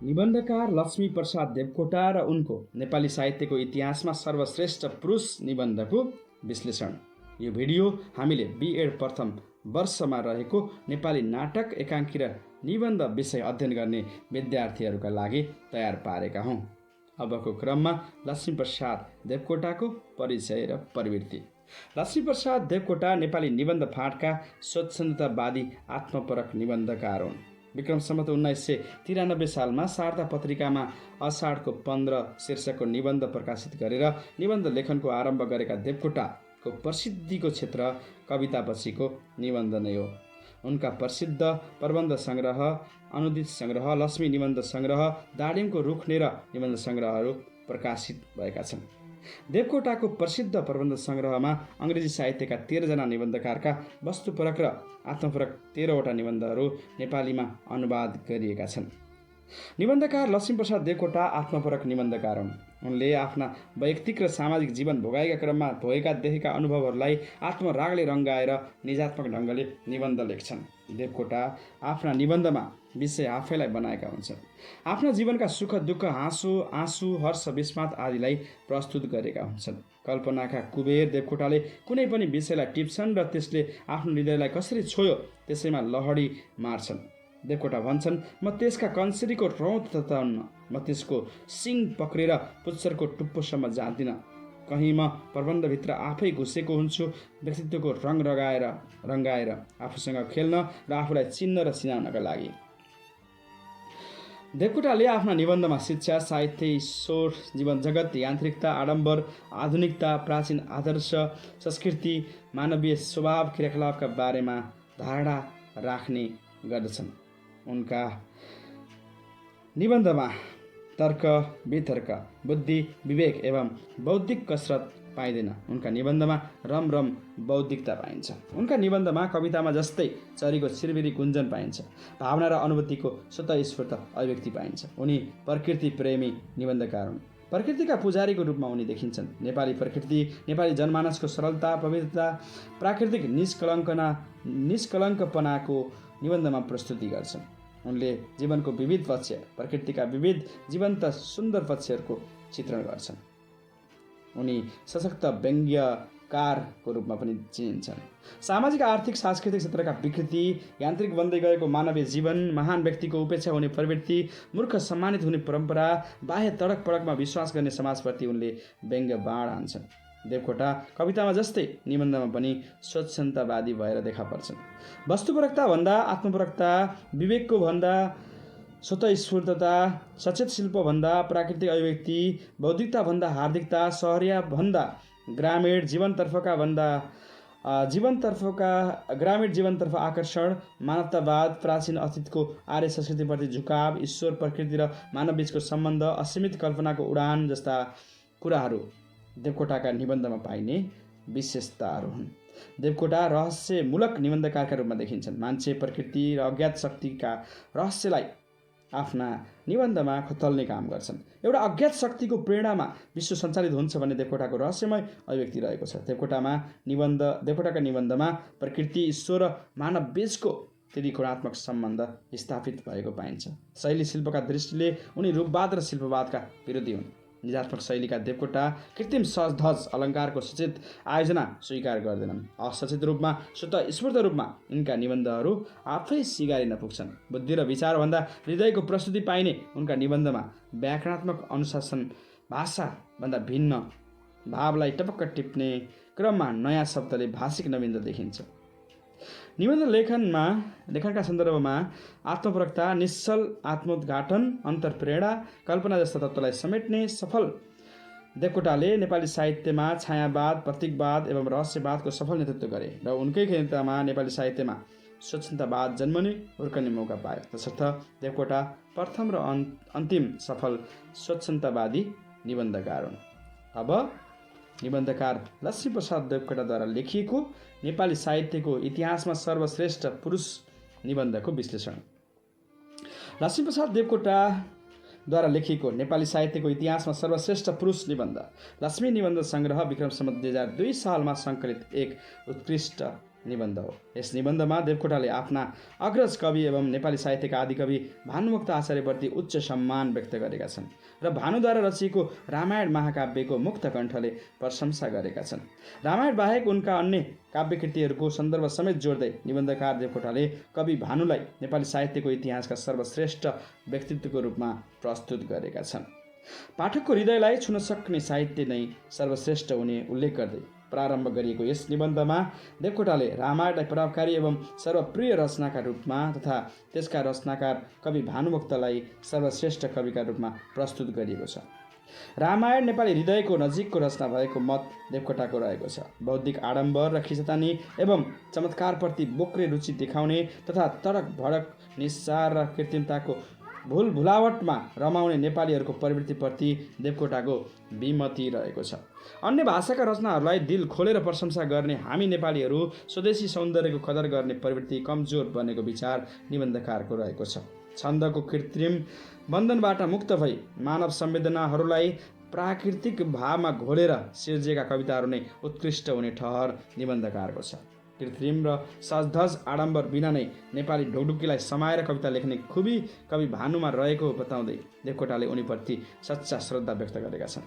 निबन्धकार लक्ष्मीप्रसाद देवकोटा र उनको नेपाली साहित्यको इतिहासमा सर्वश्रेष्ठ पुरुष निबन्धको विश्लेषण। यो भिडियो हामीले बिएड प्रथम वर्षमा रहेको नेपाली नाटक, एकाङ्की र निबन्ध विषय अध्ययन गर्ने विद्यार्थीहरूका लागि तयार पारेका हौँ। अबको क्रममा लक्ष्मीप्रसाद देवकोटाको परिचय र प्रवृत्ति। लक्ष्मीप्रसाद देवकोटा नेपाली निबन्ध फाँटका स्वच्छन्दतावादी आत्मपरक निबन्धकार हुन्। विक्रम सम्वत 1993 सालमा शारदा पत्रिकामा अषाढको 15 शीर्षकको निबन्ध प्रकाशित गरेर निबन्ध लेखनको आरम्भ गरेका देवकोटाको प्रसिद्धिको क्षेत्र कवितापछिको निबन्ध नै हो। उनका प्रसिद्ध प्रबन्ध सङ्ग्रह, अनुदित सङ्ग्रह, लक्ष्मी निबन्ध सङ्ग्रह, दाडिमको रुखने र निबन्ध सङ्ग्रहहरू प्रकाशित भएका छन्। देवकोटाको प्रसिद्ध प्रबन्ध सङ्ग्रहमा अङ्ग्रेजी साहित्यका 13 जना निबन्धकारका वस्तुपरक र आत्मपरक 13 वटा निबन्धहरू नेपालीमा अनुवाद गरिएका छन्। निबन्धकार लक्ष्मीप्रसाद देवकोटा आत्मपरक निबन्धकार हुन्। उनले आफ्ना वैयक्तिक र सामाजिक जीवन भोगाएका क्रममा भोगेका देखेका अनुभवहरूलाई आत्मरागले रङ्गाएर निजात्मक ढङ्गले निबन्ध लेख्छन्। देवकोटा आफ्ना निबन्धमा विषय आफैलाई बनाएका हुन्छन्। आफ्ना जीवनका सुख दुःख, हाँसो आँसु, हर्ष विस्मात आदिलाई प्रस्तुत गरेका हुन्छन्। कल्पनाका कुबेर देवकोटाले कुनै पनि विषयलाई टिप्छन् र त्यसले आफ्नो हृदयलाई कसरी छोयो त्यसैमा लहडी मार्छन्। देवकोटा भन्छन्, म त्यसका कन्सिरीको रौँ तताउन्न, म त्यसको सिङ पक्रेर पुच्छरको टुप्पोसम्म जाँदिनँ। कहीँ म प्रबन्धभित्र आफै घुसेको हुन्छु, व्यक्तित्वको रङ रङ्गाएर आफूसँग खेल्न र आफूलाई चिन्न र चिनाउनका लागि। देवकोटाले आफ्ना निबन्धमा शिक्षा, साहित्य, ईश्वर, जीवन जगत, यान्त्रिकता, आडम्बर, आधुनिकता, प्राचीन आदर्श, संस्कृति, मानवीय स्वभाव, क्रियाकलापका बारेमा धारणा राख्ने गर्दछन्। उनका निबन्धमा तर्क, वितर्क, बुद्धि, विवेक एवं बौद्धिक कसरत पाइँदैन। उनका निबन्धमा रम बौद्धिकता पाइन्छ। उनका निबन्धमा कवितामा जस्तै चरीको छिरबिरी गुन्जन पाइन्छ। भावना र अनुभूतिको स्वतःस्फूर्त अभिव्यक्ति पाइन्छ। उनी प्रकृति प्रेमी निबन्धकार हुन्। प्रकृतिका पुजारीको रूपमा उनी देखिन्छन्। नेपाली प्रकृति, नेपाली जनमानसको सरलता, पवित्रता, प्राकृतिक निष्कलङ्कपनाको निबन्धमा प्रस्तुति गर्छन्। उनले जीवनको विविध पक्ष, प्रकृतिका विविध जीवन्त सुन्दर पक्षहरूको चित्रण गर्छन्। उनी सशक्त व्यङ्ग्यकारको रूपमा पनि चिनिन्छन्। सामाजिक, आर्थिक, सांस्कृतिक क्षेत्रका विकृति, यान्त्रिक बन्दै गएको मानवीय जीवन, महान व्यक्तिको उपेक्षा हुने प्रवृत्ति, मूर्ख सम्मानित हुने परम्परा, बाह्य तडक पडकमा विश्वास गर्ने समाजप्रति उनले व्यङ्ग्य बाण हान्छन्। देवकोटा कवितामा जस्तै निबन्धमा पनि स्वच्छन्दतावादी भएर देखा पर्छन्। वस्तुपरकता भन्दा आत्मपरकता, विवेकको भन्दा स्वतःस्फूर्तता, सचेत शिल्प भन्दा प्राकृतिक अभिव्यक्ति, बौद्धिकता भन्दा हार्दिकता, सहरिया भन्दा ग्रामीण जीवनतर्फ आकर्षण, मानवतावाद, प्राचीन अतीतको आर्य संस्कृतिप्रति झुकाव, ईश्वर, प्रकृति र मानवबीचको सम्बन्ध, असीमित कल्पनाको उडान जस्ता कुराहरू देवकोटाका निबन्धमा पाइने विशेषताहरू हुन्। देवकोटा रहस्यमूलक निबन्धकारका रूपमा देखिन्छन्। मान्छे, प्रकृति र अज्ञात शक्तिका रहस्यलाई आफ्ना निबन्धमा खतल्ने काम गर्छन्। एउटा अज्ञात शक्तिको प्रेरणामा विश्व सञ्चालित हुन्छ भन्ने देवकोटाको रहस्यमय अभिव्यक्ति रहेको छ। देवकोटाका निबन्धमा प्रकृति, ईश्वर र मानव बीचको त्रिकोणात्मक सम्बन्ध स्थापित भएको पाइन्छ। शैली, शिल्पका दृष्टिले उनी रूपवाद र शिल्पवादका विरोधी हुन्। निजात्मक शैलीका देवकोटा कृत्रिम सजधज अलङ्कारको सचेत आयोजना स्वीकार गर्दैनन्। असचेत रूपमा, स्वतःस्फूर्त रूपमा यिनका निबन्धहरू आफै सिगारिन पुग्छन्। बुद्धि र विचारभन्दा हृदयको प्रस्तुति पाइने उनका निबन्धमा व्याकरणात्मक अनुशासन, भाषाभन्दा भिन्न भावलाई टपक्क टिप्ने क्रममा नयाँ शब्दले भाषिक नवीनता देखिन्छ। निबन्ध लेखनका सन्दर्भमा आत्मपरकता, निश्चल आत्मोद्घाटन, अन्तर्प्रेरणा, कल्पना जस्ता तत्त्वलाई समेट्ने सफल देवकोटाले नेपाली साहित्यमा छायावाद, प्रतीकवाद एवं रहस्यवादको सफल नेतृत्व गरे र उनकै नेतृत्वमा नेपाली साहित्यमा स्वच्छन्दतावाद जन्मने हुर्कने मौका पायो। तसर्थ देवकोटा प्रथम र अन्तिम सफल स्वच्छन्दतावादी निबन्धकार हुन्। अब निबन्धकार लक्ष्मीप्रसाद देवकोटाद्वारा लेखिएको नेपाली साहित्यको इतिहासमा सर्वश्रेष्ठ पुरुष निबन्धको विश्लेषण। लक्ष्मीप्रसाद देवकोटाद्वारा लेखिएको नेपाली साहित्यको इतिहासमा सर्वश्रेष्ठ पुरुष निबन्ध लक्ष्मी निबन्ध सङ्ग्रह विक्रम सम्वत 2002 सालमा सङ्कलित एक उत्कृष्ट निबन्ध हो। यस निबन्धमा देवकोटाले आफ्ना अग्रज कवि एवं नेपाली साहित्यका आदिकवि भानुभक्त आचार्यप्रति उच्च सम्मान व्यक्त गरेका छन् र भानुद्वारा रचिएको रामायण महाकाव्यको मुक्त कण्ठले प्रशंसा गरेका छन्। रामायण बाहेक उनका अन्य काव्यकृतिहरूको सन्दर्भ समेत जोड्दै निबन्धकार देवकोटाले कवि भानुलाई नेपाली साहित्यको इतिहासका सर्वश्रेष्ठ व्यक्तित्वको रूपमा प्रस्तुत गरेका छन्। पाठकको हृदयलाई छुन सक्ने साहित्य नै सर्वश्रेष्ठ हुने उल्लेख गर्दै प्रारम्भ गरिएको यस निबन्धमा देवकोटाले रामायणलाई प्रभावकारी एवं सर्वप्रिय रचनाका रूपमा तथा त्यसका रचनाकार कवि भानुभक्तलाई सर्वश्रेष्ठ कविका रूपमा प्रस्तुत गरिएको छ। रामायण नेपाली हृदयको नजिकको रचना भएको मत देवकोटाको रहेको छ। बौद्धिक आडम्बर र खिचतानी एवं चमत्कारप्रति बोक्रे रुचि देखाउने तथा तडक भडक निस्सार र कृत्रिमताको भुल भुलावटमा रमाउने नेपालीहरूको प्रवृत्तिप्रति देवकोटाको विमति रहेको छ। अन्य भाषाका रचनाहरूलाई दिल खोलेर प्रशंसा गर्ने हामी नेपालीहरू स्वदेशी सौन्दर्यको कदर गर्ने प्रवृत्ति कमजोर बनेको विचार निबन्धकारको रहेको छ। छन्दको कृत्रिम बन्धनबाट मुक्त भई मानव संवेदनाहरूलाई प्राकृतिक भावमा घोलेर सिर्जिएका कविताहरू नै उत्कृष्ट हुने ठहर निबन्धकारको छ। कृत्रिम र सजधज आडम्बर बिना नै नेपाली ढोकढुकीलाई समाएर कविता लेख्ने खुबी कवि भानुमा रहेको बताउँदै देवकोटाले उनीप्रति सच्चा श्रद्धा व्यक्त गरेका छन्।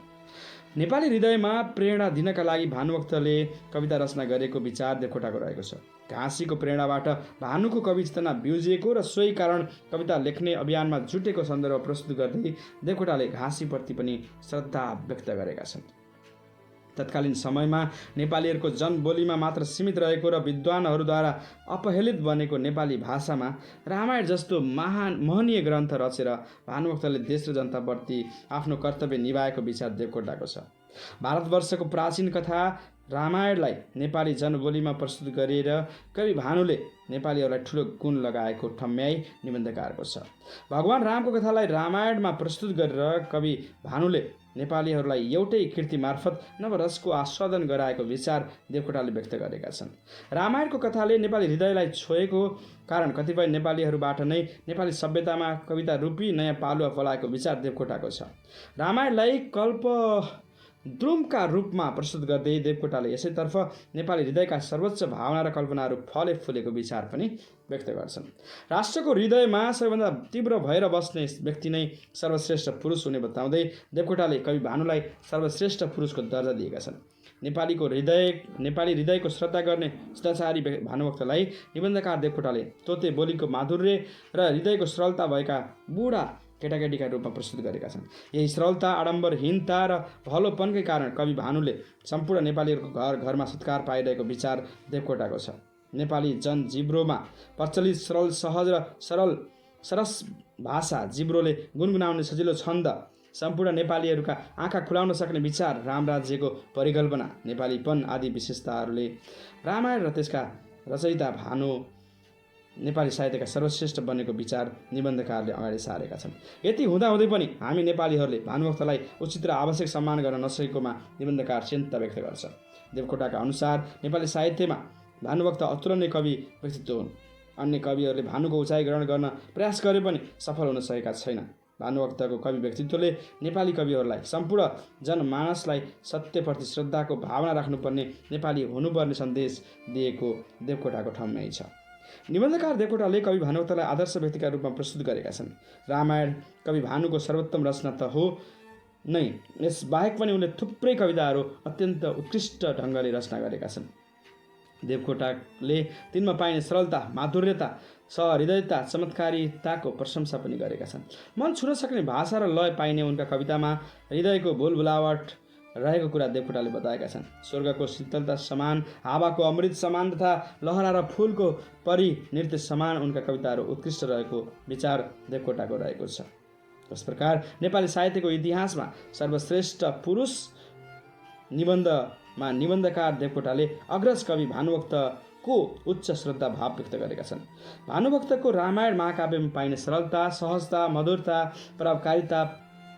नेपाली हृदयमा प्रेरणा दिनका लागि भानुभक्तले कविता रचना गरेको विचार देवकोटाको रहेको छ। घाँसीको प्रेरणाबाट भानुको कवि चेतना बिउजिएको र सोही कारण कविता लेख्ने अभियानमा जुटेको सन्दर्भ प्रस्तुत गर्दै देवकोटाले घाँसीप्रति पनि श्रद्धा व्यक्त गरेका छन्। तत्कालीन समयमा नेपालीहरूको जनबोलीमा मात्र सीमित रहेको र विद्वानहरूद्वारा अपहेलित बनेको नेपाली भाषामा रामायण जस्तो महनीय ग्रन्थ रचेर भानुभक्तले देश र जनताप्रति आफ्नो कर्तव्य निभाएको विचार देवकोटाको छ। भारतवर्षको प्राचीन कथा रामायणलाई नेपाली जनबोलीमा प्रस्तुत गरेर कवि भानुले नेपालीहरूलाई ठुलो गुण लगाएको ठम्याई निबन्धकारको छ। भगवान रामको कथालाई रामायणमा प्रस्तुत गरेर कवि भानुले नेपालीहरूलाई एउटै कृति मार्फत नवरसको आस्वादन गराएको विचार देवकोटाले व्यक्त गरेका छन्। रामायणको कथाले नेपाली हृदयलाई छोएको कारण कतिपय नेपालीहरूबाट नै नेपाली सभ्यतामा कविता रूपी नयाँ पालुवा फलाएको विचार देवकोटाको छ। रामायणलाई कल्पद्रुमका रूपमा प्रस्तुत गर्दै देवकोटाले यसैतर्फ नेपाली हृदयका सर्वोच्च भावना र कल्पनाहरू फले फुलेको विचार पनि व्यक्त गर्छन्। राष्ट्रको हृदयमा सबैभन्दा तीव्र भएर बस्ने व्यक्ति नै सर्वश्रेष्ठ पुरुष हुने बताउँदै देवकोटाले कवि भानुलाई सर्वश्रेष्ठ पुरुषको दर्जा दिएका छन्। नेपाली हृदयको श्रद्धा गर्ने सदाचारी भानुभक्तलाई निबन्धकार देवकोटाले तोते बोलीको माधुर्य र हृदयको सरलता भएका बुढा केटाकेटीका रूपमा प्रस्तुत गरेका छन्। यही सरलता, आडम्बरहीनता र भलोपनकै कारण कवि भानुले सम्पूर्ण नेपालीहरूको घर घरमा सत्कार पाइरहेको विचार देवकोटाको छ। नेपाली जनजिब्रोमा प्रचलित सरल सहज र सरस भाषा जिब्रोले गुनगुनाउने सजिलो छन्द, सम्पूर्ण नेपालीहरूका आँखा खुलाउन सक्ने विचार, रामराज्यको परिकल्पना, नेपालीपन आदि विशेषताहरूले रामायण र त्यसका रचयिता भानु नेपाली साहित्यका सर्वश्रेष्ठ बनेको विचार निबन्धकारले अगाडि सारेका छन्। यति हुँदाहुँदै पनि हामी नेपालीहरूले भानुभक्तलाई उचित र आवश्यक सम्मान गर्न नसकेकोमा निबन्धकार चिन्ता व्यक्त गर्छ। देवकोटाका अनुसार नेपाली साहित्यमा भानुभक्त अतुलनीय कवि व्यक्तित्व हुन्। अन्य कविहरूले भानुको उचाइ ग्रहण गर्न प्रयास गरे पनि सफल हुन सकेका छैन। भानुभक्तको कवि व्यक्तित्वले नेपाली कविहरूलाई सम्पूर्ण जनमानसलाई सत्यप्रति श्रद्धाको भावना राख्नुपर्ने, नेपाली हुनुपर्ने सन्देश दिएको देवकोटाको ठम्याइ छ। निबन्धकार देवकोटाले कवि भानुभक्तलाई आदर्श व्यक्तिका रूपमा प्रस्तुत गरेका छन्। रामायण कवि भानुको सर्वोत्तम रचना त हो नै, यस बाहेक पनि उनले थुप्रै कविताहरू अत्यन्त उत्कृष्ट ढङ्गले रचना गरेका छन्। देवकोटाले तिनमा पाइने सरलता, माधुर्यता, सहृदयता, चमत्कारिताको प्रशंसा पनि गरेका छन्। मन छुन सक्ने भाषा र लय पाइने उनका कवितामा हृदयको भुलभुलावट रहेको कुरा देवकोटाले बताएका छन्। स्वर्गको शीतलता समान, हावाको अमृत समान तथा लहरा र फुलको परी नृत्य समान उनका कविताहरू उत्कृष्ट रहेको विचार देवकोटाको रहेको छ। यस प्रकार नेपाली साहित्यको इतिहासमा सर्वश्रेष्ठ पुरुष निबन्धमा निबन्धकार देवकोटाले अग्रज कवि भानुभक्तको उच्च श्रद्धा भाव व्यक्त गरेका छन्। भानुभक्तको रामायण महाकाव्यमा पाइने सरलता, सहजता, मधुरता, प्रभावकारिता,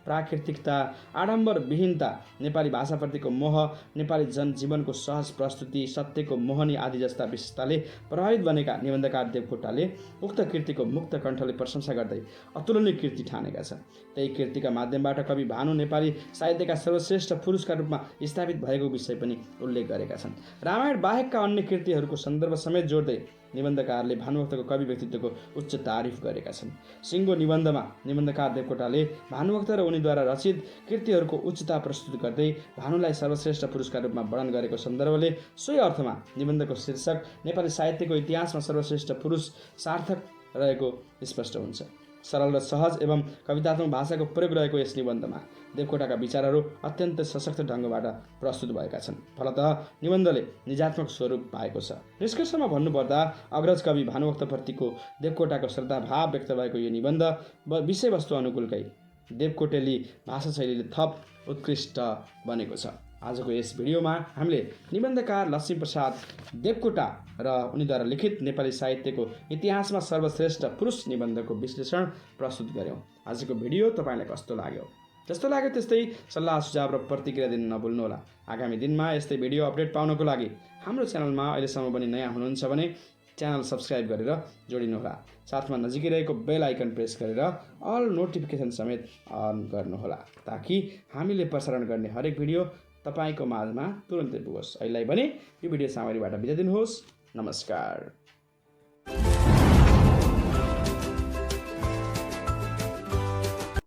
प्राकृतिकता, आडम्बरविहीनता, नेपाली भाषाप्रतिको मोह, नेपाली जनजीवनको सहज प्रस्तुति, सत्यको मोहनी आदि जस्ता विशेषताले प्रभावित बनेका निबन्धकार देवकोटाले उक्त कृतिको मुक्त कण्ठले प्रशंसा गर्दै अतुलनीय कृति ठानेका छन्। त्यही कृतिका माध्यमबाट कवि भानु नेपाली साहित्यका सर्वश्रेष्ठ पुरुषका रूपमा स्थापित भएको विषय पनि उल्लेख गरेका छन्। रामायण बाहेकका अन्य कृतिहरूको सन्दर्भ समेत जोड्दै निबन्धकारले भानुभक्तको कवि व्यक्तित्वको उच्च तारिफ गरेका छन्। सिङ्गो निबन्धमा निबन्धकार देवकोटाले भानुभक्त र उनीद्वारा रचित कृतिहरूको उच्चता प्रस्तुत गर्दै भानुलाई सर्वश्रेष्ठ पुरुषका रूपमा वर्णन गरेको सन्दर्भले सोही अर्थमा निबन्धको शीर्षक नेपाली साहित्यको इतिहासमा सर्वश्रेष्ठ पुरुष सार्थक रहेको स्पष्ट हुन्छ। सरल र सहज एवं कवितात्मक भाषाको प्रयोग रहेको यस निबन्धमा देवकोटाका विचारहरू अत्यन्त सशक्त ढङ्गबाट प्रस्तुत भएका छन्। फलतः निबन्धले निजात्मक स्वरूप पाएको छ। निष्कर्षमा भन्नुपर्दा अग्रज कवि भानुभक्तप्रतिको देवकोटाको श्रद्धाभाव व्यक्त भएको यो निबन्ध विषयवस्तु अनुकूलकै देवकोटेली भाषा शैलीले थप उत्कृष्ट बनेको छ। आजको यस भिडियोमा हामीले निबन्धकार लक्ष्मीप्रसाद देवकोटा र उनीद्वारा लिखित नेपाली साहित्यको इतिहासमा सर्वश्रेष्ठ पुरुष निबन्धको विश्लेषण प्रस्तुत गऱ्यौँ। आजको भिडियो तपाईँलाई कस्तो लाग्यो? जस्तो लाग्यो त्यस्तै सल्लाह सुझाव र प्रतिक्रिया दिन नभुल्नुहोला। आगामी दिनमा यस्तै भिडियो अपडेट पाउनको लागि हाम्रो च्यानलमा अहिलेसम्म पनि नयाँ हुनुहुन्छ भने च्यानल सब्सक्राइब गरेर जोडिनुहोला। साथमा नजिकै रहेको बेल आइकन प्रेस गरेर अल नोटिफिकेसन समेत अन गर्नुहोला, ताकि हामीले प्रसारण गर्ने हरेक भिडियो तपाईँको माझमा तुरन्तै पुगोस्। अहिलेलाई भने यो भिडियो सामग्रीबाट बिदा दिनुहोस्। नमस्कार।